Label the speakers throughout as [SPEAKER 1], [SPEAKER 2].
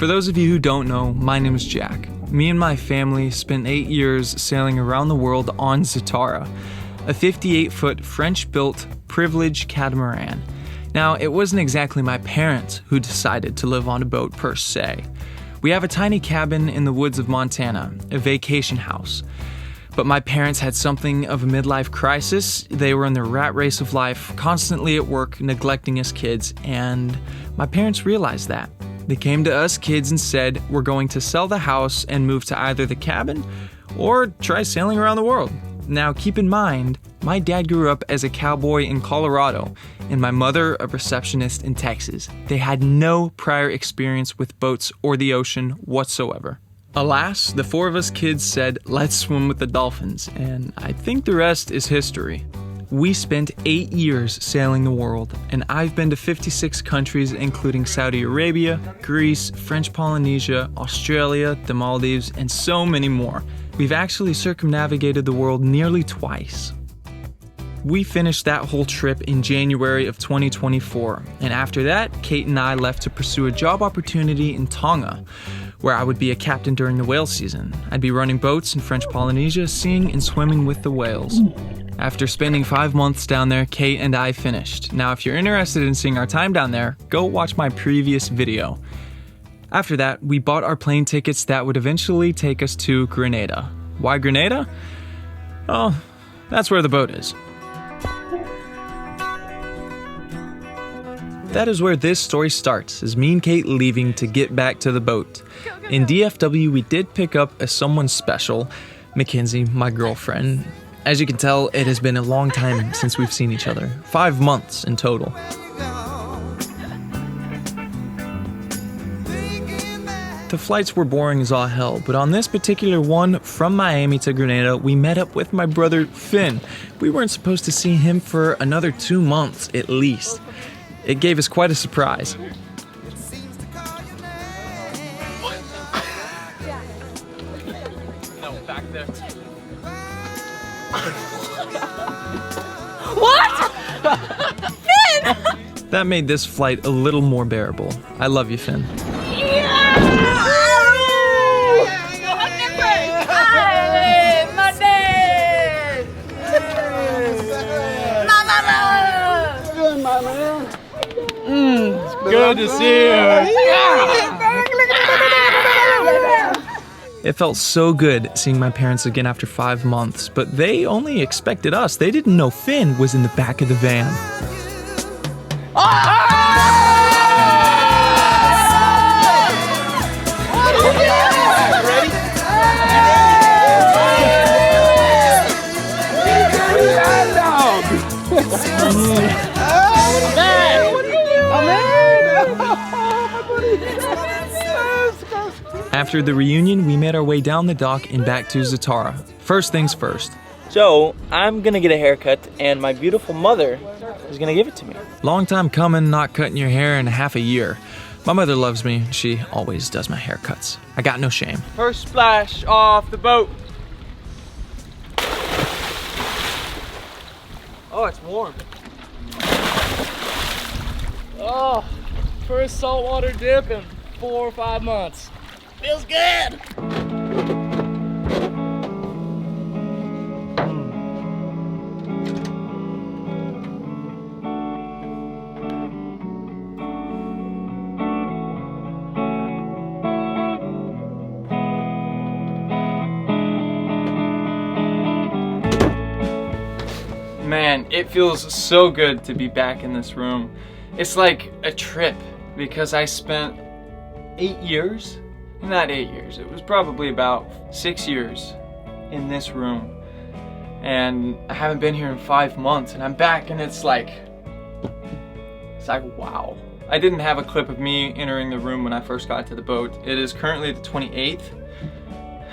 [SPEAKER 1] For those of you who don't know, my name is Jack. Me and my family spent 8 years sailing around the world on Zatara, a 58-foot French-built privileged catamaran. Now, it wasn't exactly my parents who decided to live on a boat per se. We have a tiny cabin in the woods of Montana, a vacation house. But my parents had something of a midlife crisis. They were in the rat race of life, constantly at work, neglecting us kids, and my parents realized that. They came to us kids and said, we're going to sell the house and move to either the cabin or try sailing around the world. Now, keep in mind, my dad grew up as a cowboy in Colorado and my mother a receptionist in Texas. They had no prior experience with boats or the ocean whatsoever. Alas, the four of us kids said, let's swim with the dolphins, and I think the rest is history. We spent 8 years sailing the world, and I've been to 56 countries including Saudi Arabia, Greece, French Polynesia, Australia, the Maldives, and so many more. We've actually circumnavigated the world nearly twice. We finished that whole trip in January of 2024, and after that, Kate and I left to pursue a job opportunity in Tonga, where I would be a captain during the whale season. I'd be running boats in French Polynesia, seeing and swimming with the whales. After spending 5 months down there, Kate and I finished. Now, if you're interested in seeing our time down there, go watch my previous video. After that, we bought our plane tickets that would eventually take us to Grenada. Why Grenada? Oh, that's where the boat is. That is where this story starts, is me and Kate leaving to get back to the boat. In DFW, we did pick up a someone special, Mackenzie, my girlfriend. As you can tell, it has been a long time since we've seen each other. 5 months in total. The flights were boring as all hell, but on this particular one, from Miami to Grenada, we met up with my brother Finn. We weren't supposed to see him for another 2 months at least. It gave us quite a surprise. No, back there.
[SPEAKER 2] What? Finn!
[SPEAKER 1] That made this flight a little more bearable. I love you, Finn.
[SPEAKER 3] Good to see you.
[SPEAKER 1] It felt so good seeing my parents again after 5 months, but they only expected us. They didn't know Finn was in the back of the van. After the reunion, we made our way down the dock and back to Zatara. First things first.
[SPEAKER 3] So, I'm gonna get a haircut, and my beautiful mother is gonna give it to me.
[SPEAKER 1] Long time coming, not cutting your hair in half a year. My mother loves me. She always does my haircuts. I got no shame.
[SPEAKER 3] First splash off the boat. Oh, it's warm. Oh, first saltwater dip in 4 or 5 months. Feels good.
[SPEAKER 1] Man, it feels so good to be back in this room. It's like a trip because I spent 8 years. Not 8 years, it was probably about 6 years in this room. And I haven't been here in 5 months and I'm back and it's like wow. I didn't have a clip of me entering the room when I first got to the boat. It is currently the 28th,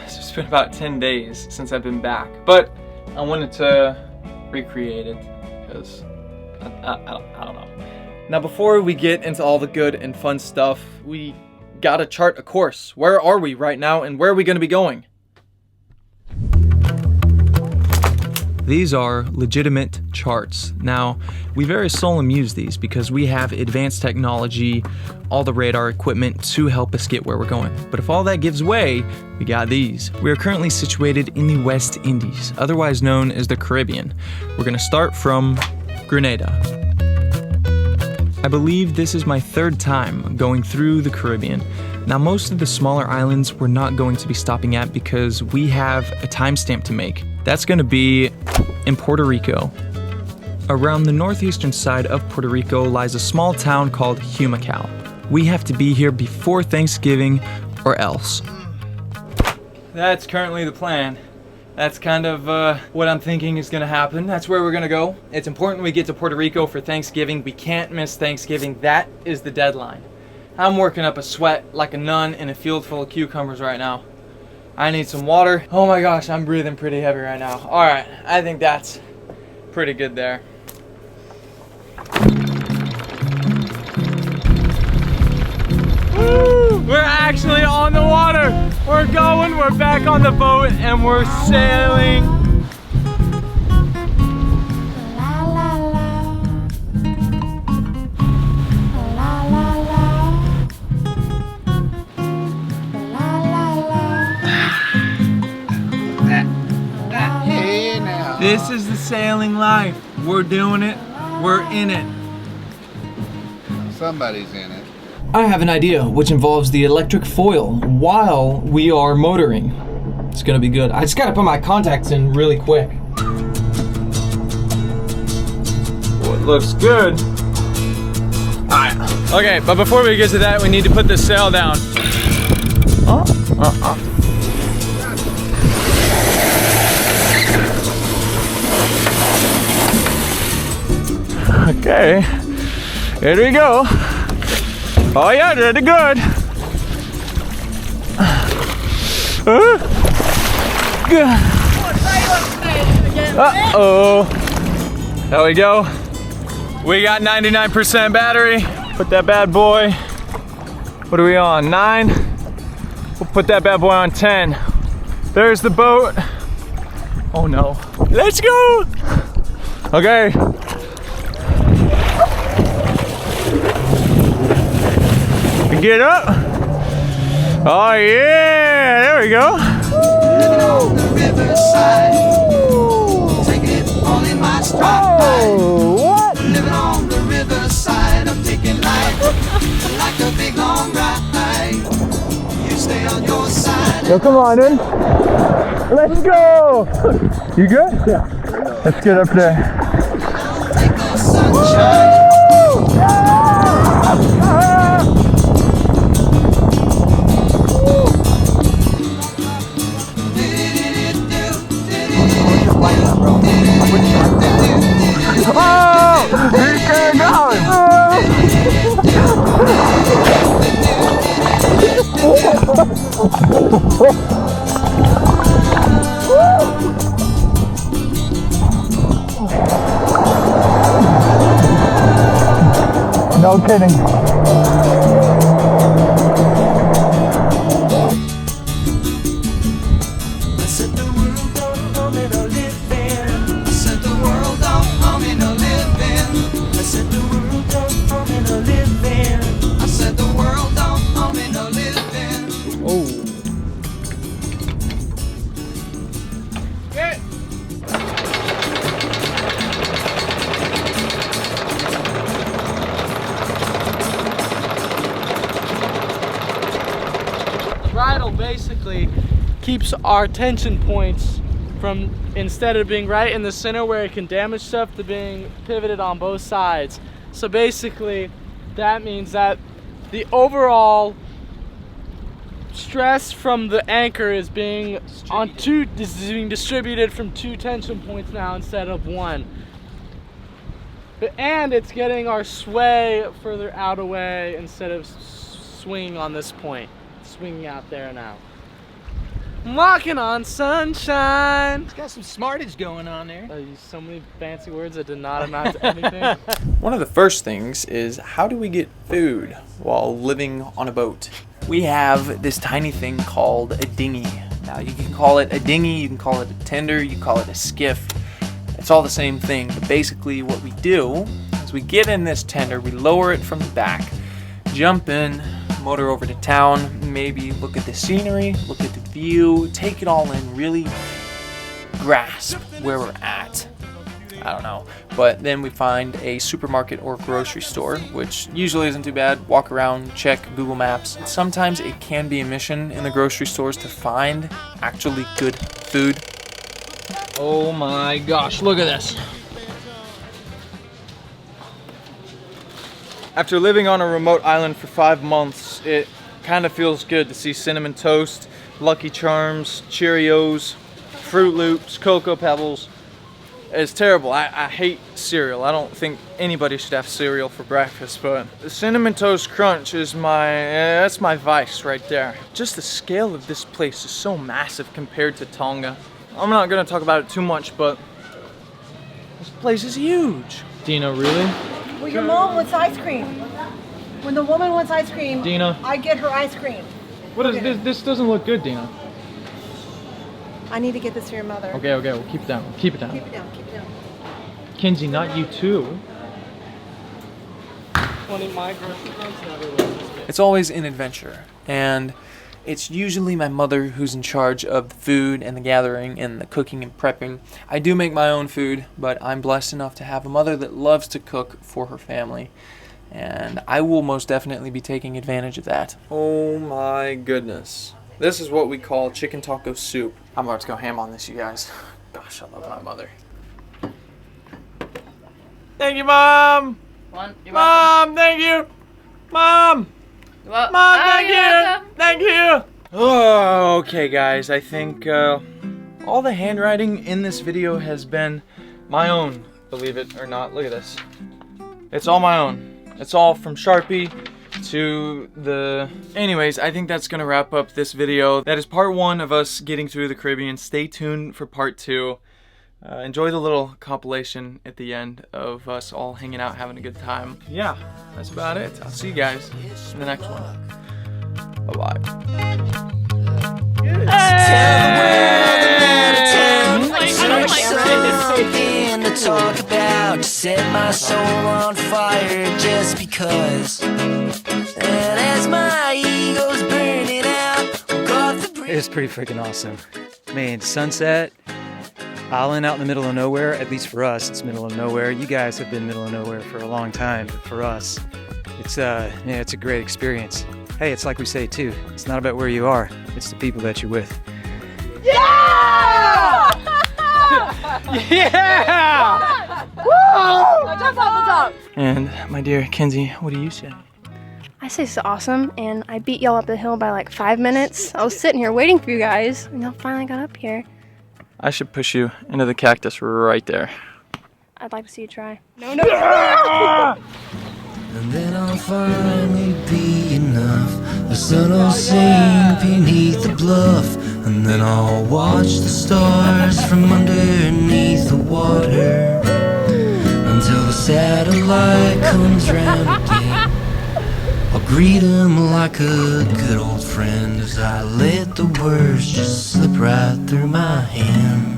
[SPEAKER 1] so it's been about 10 days since I've been back. But I wanted to recreate it because I don't know. Now before we get into all the good and fun stuff, we gotta chart a course. Where are we right now and where are we gonna be going? These are legitimate charts. Now, we very seldom use these because we have advanced technology, all the radar equipment to help us get where we're going. But if all that gives way, we got these. We are currently situated in the West Indies, otherwise known as the Caribbean. We're gonna start from Grenada. I believe this is my third time going through the Caribbean. Now, most of the smaller islands we're not going to be stopping at because we have a timestamp to make. That's gonna be in Puerto Rico. Around the northeastern side of Puerto Rico lies a small town called Humacao. We have to be here before Thanksgiving or else. That's currently the plan. That's kind of what I'm thinking is gonna happen. That's where we're gonna go. It's important we get to Puerto Rico for Thanksgiving. We can't miss Thanksgiving. That is the deadline. I'm working up a sweat like a nun in a field full of cucumbers right now. I need some water. Oh my gosh, I'm breathing pretty heavy right now. All right, I think that's pretty good there. Woo! We're actually on the water. We're going, we're back on the boat, and we're sailing. This is the sailing life. We're doing it. We're in it.
[SPEAKER 2] Somebody's in it.
[SPEAKER 1] I have an idea, which involves the electric foil while we are motoring. It's gonna be good. I just gotta put my contacts in really quick. Oh, it looks good. Alright. Okay, but before we get to that, we need to put the sail down. Okay, here we go. Oh yeah, really good. Uh-oh. There we go. We got 99% battery. Put that bad boy, what are we on, 9? We'll put that bad boy on 10. There's the boat. Oh no. Let's go. Okay. Get up. Oh yeah, there we go.
[SPEAKER 4] Living on the riverside, taking it all in my stride.
[SPEAKER 1] Oh, what?
[SPEAKER 4] Living on the riverside, I'm taking life like a big long ride. You stay on your side.
[SPEAKER 1] Yo, come on in. Let's go. You good? Yeah. Let's get up there.
[SPEAKER 4] I'll take the sunshine.
[SPEAKER 1] Oh, he can't go. No kidding.
[SPEAKER 3] Bridle basically keeps our tension points from, instead of being right in the center where it can damage stuff, to being pivoted on both sides. So basically that means that the overall stress from the anchor is being distributed from 2 tension points now instead of 1. And it's getting our sway further out away instead of swinging on this point. Swinging out there now. I'm walking on sunshine.
[SPEAKER 5] It's got some smartage going on there.
[SPEAKER 3] I used so many fancy words that did not amount to anything.
[SPEAKER 1] One of the first things is, how do we get food while living on a boat? We have this tiny thing called a dinghy. Now you can call it a dinghy, you can call it a tender, you can call it a skiff. It's all the same thing, but basically what we do is we get in this tender, we lower it from the back, jump in, motor over to town, maybe look at the scenery, look at the view, take it all in, really grasp where we're at. I don't know. But then we find a supermarket or grocery store, which usually isn't too bad. Walk around, check Google Maps. Sometimes it can be a mission in the grocery stores to find actually good food.
[SPEAKER 5] Oh my gosh, look at this.
[SPEAKER 1] After living on a remote island for 5 months, it kind of feels good to see Cinnamon Toast, Lucky Charms, Cheerios, Fruit Loops, Cocoa Pebbles. It's terrible. I hate cereal. I don't think anybody should have cereal for breakfast, but the Cinnamon Toast Crunch is that's my vice right there. Just the scale of this place is so massive compared to Tonga. I'm not gonna talk about it too much, but this place is huge.
[SPEAKER 5] Dina, really?
[SPEAKER 2] Well, your mom wants ice cream. When the woman wants ice cream,
[SPEAKER 5] Dina.
[SPEAKER 2] I get her ice cream.
[SPEAKER 5] What is this? This doesn't look good, Dina.
[SPEAKER 2] I need to get this for your mother.
[SPEAKER 5] Okay, we'll keep it down. Keep it down.
[SPEAKER 2] Keep it down, keep it down.
[SPEAKER 5] Kenzie, not you too.
[SPEAKER 3] 20 my grocery runs never was.
[SPEAKER 1] It's always an adventure, and it's usually my mother who's in charge of the food and the gathering and the cooking and prepping. I do make my own food, but I'm blessed enough to have a mother that loves to cook for her family, and I will most definitely be taking advantage of that. Oh my goodness. This is what we call chicken taco soup. I'm about to go ham on this, you guys. Gosh, I love my mother. Thank you, Mom! Mom, thank you! Mom!
[SPEAKER 6] Well,
[SPEAKER 1] Mom, thank you! Thank you! Oh, okay, guys. I think all the handwriting in this video has been my own, believe it or not. Look at this. It's all my own. It's all from Sharpie to the... Anyways, I think that's gonna wrap up this video. That is part 1 of us getting through the Caribbean. Stay tuned for part 2. Enjoy the little compilation at the end of us all hanging out, having a good time. Yeah, that's about it. I'll see you guys in the next one. Bye-bye.
[SPEAKER 4] Something to talk about, set my soul on fire just because. And as my ego's burning out,
[SPEAKER 7] It was pretty freaking awesome. Man, sunset, island out in the middle of nowhere, at least for us, it's middle of nowhere. You guys have been middle of nowhere for a long time, but for us, it's a great experience. Hey, it's like we say too, it's not about where you are, it's the people that you're with.
[SPEAKER 2] Yeah!
[SPEAKER 5] Yeah!
[SPEAKER 2] Woo! Jump off the top.
[SPEAKER 1] And my dear Kenzie, what do you say?
[SPEAKER 6] I say it's awesome, and I beat y'all up the hill by like 5 minutes. I was sitting here waiting for you guys, and y'all finally got up here.
[SPEAKER 1] I should push you into the cactus right there.
[SPEAKER 6] I'd like to see you try. No.
[SPEAKER 4] and then I'll finally be enough. The sun will sink beneath the bluff, and then I'll watch the stars from underneath the water until the satellite comes round again. I'll greet him like a good old friend as I let the words just slip right through my hand.